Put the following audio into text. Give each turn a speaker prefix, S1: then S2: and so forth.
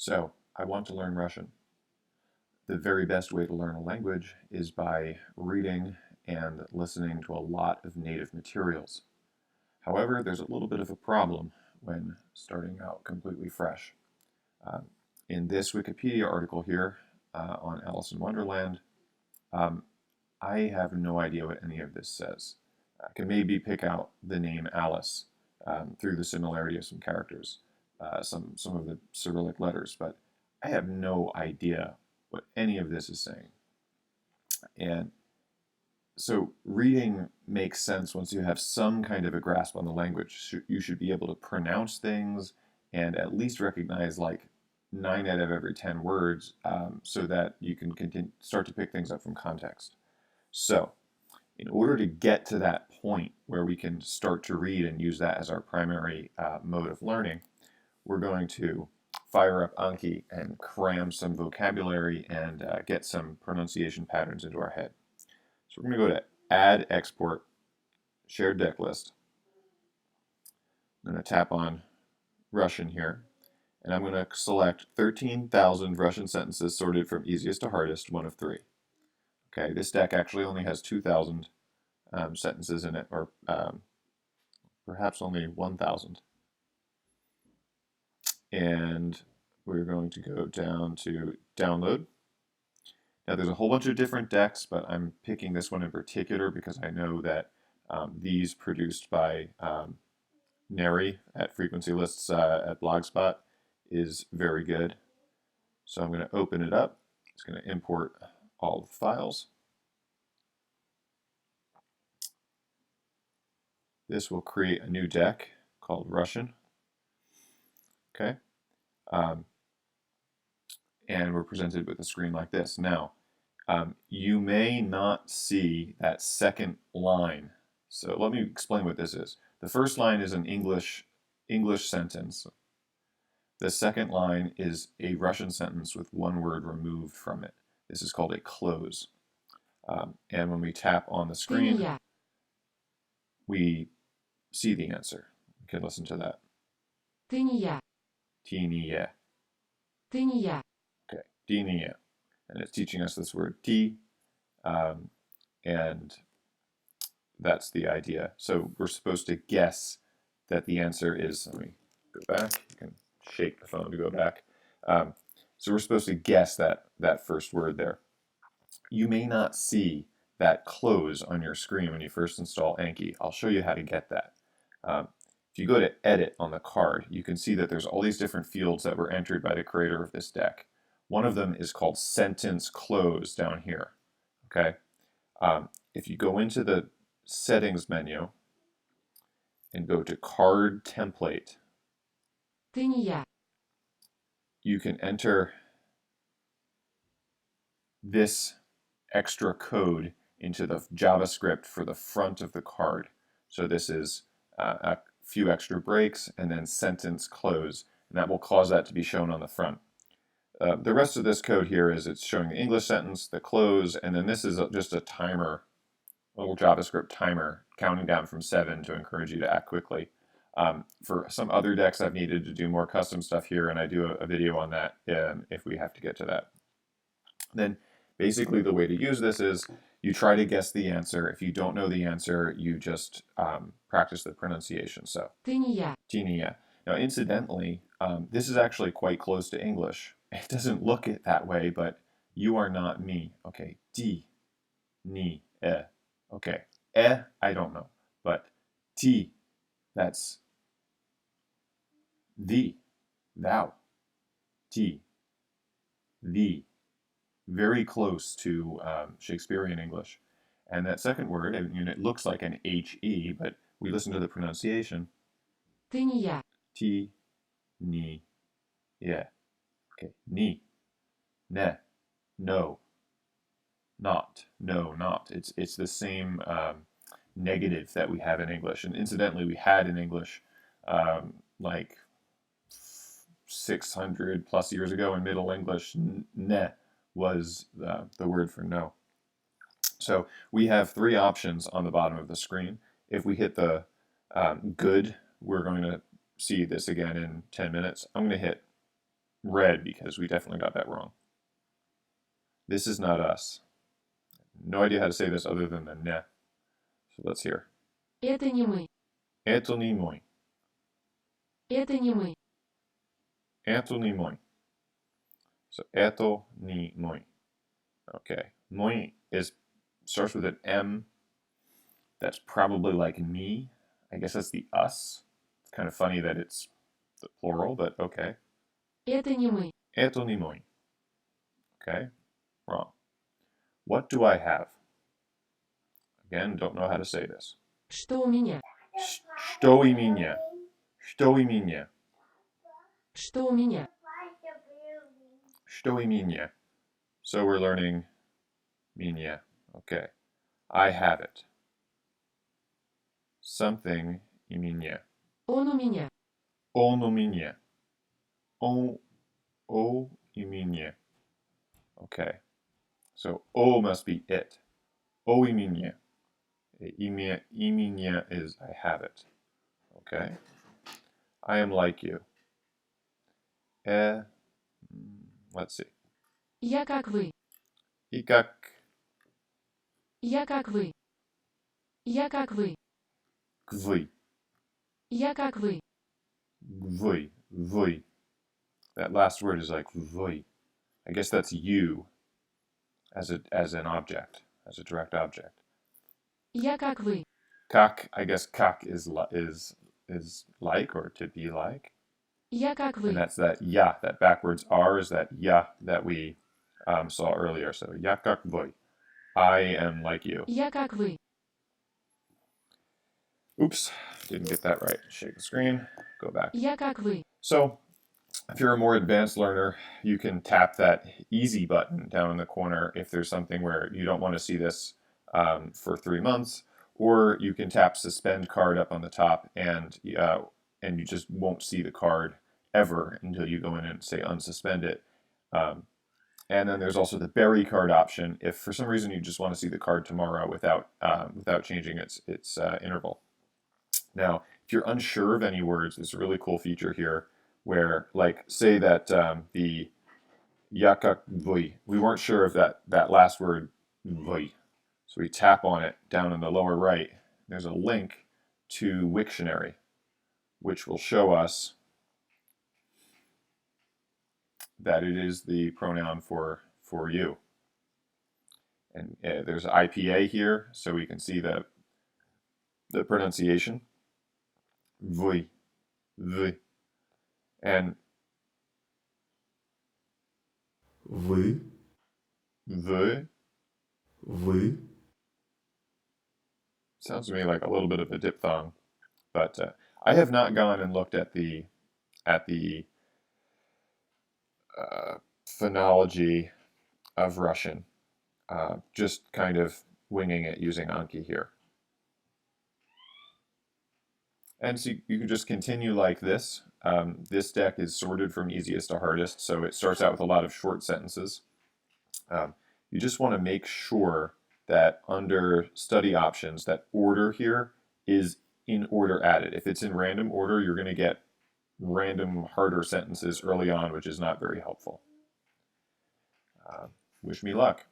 S1: So, I want to learn Russian. The very best way to learn a language is by reading and listening to a lot of native materials. However, there's a little bit of a problem when starting out completely fresh. Um, in this Wikipedia article here on Alice in Wonderland, um, I have no idea what any of this says. I can maybe pick out the name Alice through the similarity of some characters, some of the Cyrillic letters, but I have no idea what any of this is saying. And so reading makes sense once you have some kind of a grasp on the language. You should be able to pronounce things and at least recognize like 9 out of every 10 words so that you can start to pick things up from context. So, in order to get to that point where we can start to read and use that as our primary mode of learning, we're going to fire up Anki and cram some vocabulary and get some pronunciation patterns into our head. So we're going to go to Add Export, Shared Deck List. I'm going to tap on Russian here, and I'm going to select 13,000 Russian sentences sorted from easiest to hardest, one of three. Okay, this deck actually only has 2,000 sentences in it, or perhaps only 1,000. And we're going to go down to download. Now there's a whole bunch of different decks, but I'm picking this one in particular because I know that these produced by Neri at Frequency Lists at Blogspot is very good. So I'm going to open it up. It's going to import all the files. This will create a new deck called Russian. Okay. And we're presented with a screen like this. Now, you may not see that second line. So let me explain what this is. The first line is an English sentence. The second line is a Russian sentence with one word removed from it. This is called a close. And when we tap on the screen, we see the answer. We can listen to that.
S2: Тыния,
S1: Tiniye.
S2: тыния,
S1: Okay, tiniye. And it's teaching us this word T, and that's the idea. So we're supposed to guess that the answer is, let me go back. You can shake the phone to go back. So we're supposed to guess that first word there. You may not see that close on your screen when you first install Anki. I'll show you how to get that. If you go to edit on the card, you can see that there's all these different fields that were entered by the creator of this deck. One of them is called sentence close down here. Okay. If you go into the settings menu and go to card template,
S2: тыния,
S1: you can enter this extra code into the JavaScript for the front of the card. So this is a few extra breaks and then sentence close, and that will cause that to be shown on the front. The rest of this code here is it's showing the English sentence, the close, and then this is just a timer, a little JavaScript timer counting down from 7 to encourage you to act quickly. For some other decks, I've needed to do more custom stuff here, and I do a video on that if we have to get to that. Then basically the way to use this is you try to guess the answer. If you don't know the answer, you just practice the pronunciation. So,
S2: тыния,
S1: tinia. Now, incidentally, this is actually quite close to English. It doesn't look it that way, but you are not me. Okay, di, ni, e. Okay, I don't know, but ti, that's thee, thou, ti, thee. Very close to Shakespearean English. And that second word, I mean, it looks like an HE, but we listen to the pronunciation.
S2: тыния,
S1: Ti, ni, yeah. Okay, ni, ne, no, not, no, not. It's the same negative that we have in English. And incidentally, we had in English like 600 plus years ago in Middle English, ne was the word for no. So we have three options on the bottom of the screen. If we hit the good, we're going to see this again in 10 minutes. I'm going to hit red because we definitely got that wrong. This is not us. No idea how to say this other than the ne. So let's hear.
S2: Это не мы.
S1: Это не мой.
S2: Это не мы.
S1: Это не мой. So это не мой. Okay. Мой starts with an M. That's probably like me. I guess that's the us. It's kind of funny that it's the plural, but okay.
S2: Это не мы.
S1: Это не мой. Okay. Wrong. What do I have? Again, don't know how to say this.
S2: Что у меня?
S1: Что именно? Что именно?
S2: Что у меня?
S1: Что именно? So we're learning меня. Okay. I have it. Something именно.
S2: Он у меня.
S1: Он у меня. Он и меня. Okay. So O must be it. O и меня. И меня is I have it. Okay. I am like you. Let's see.
S2: Я как вы.
S1: И как
S2: Я как вы. Я как вы.
S1: вы.
S2: Я как вы.
S1: Вы. That last word is like вы. I guess that's you as an object, as a direct object.
S2: Я как вы.
S1: Как, I guess как is like or to be like.
S2: Я как вы.
S1: And that's that ya, that backwards R is that ya that we saw earlier. So я как вы. I am like you.
S2: Я как вы.
S1: Oops, didn't get that right. Shake the screen, go back.
S2: Я как вы.
S1: So if you're a more advanced learner, you can tap that easy button down in the corner if there's something where you don't want to see this for 3 months, or you can tap suspend card up on the top and you just won't see the card ever until you go in and say unsuspend it. And then there's also the bury card option if for some reason you just want to see the card tomorrow without changing its interval. Now, if you're unsure of any words, there's a really cool feature here where, like, say that the yakak vui, we weren't sure of that last word vui. So we tap on it down in the lower right. There's a link to Wiktionary, which will show us that it is the pronoun for you. And there's IPA here, so we can see the pronunciation. Vui, vui. And
S3: Вы,
S1: the
S3: вы,
S1: sounds to me like a little bit of a diphthong, but I have not gone and looked at the phonology of Russian. Just kind of winging it using Anki here. And so you can just continue like this. This deck is sorted from easiest to hardest, so it starts out with a lot of short sentences. You just want to make sure that under study options, that order here is in order added. If it's in random order, you're going to get random harder sentences early on, which is not very helpful. Wish me luck.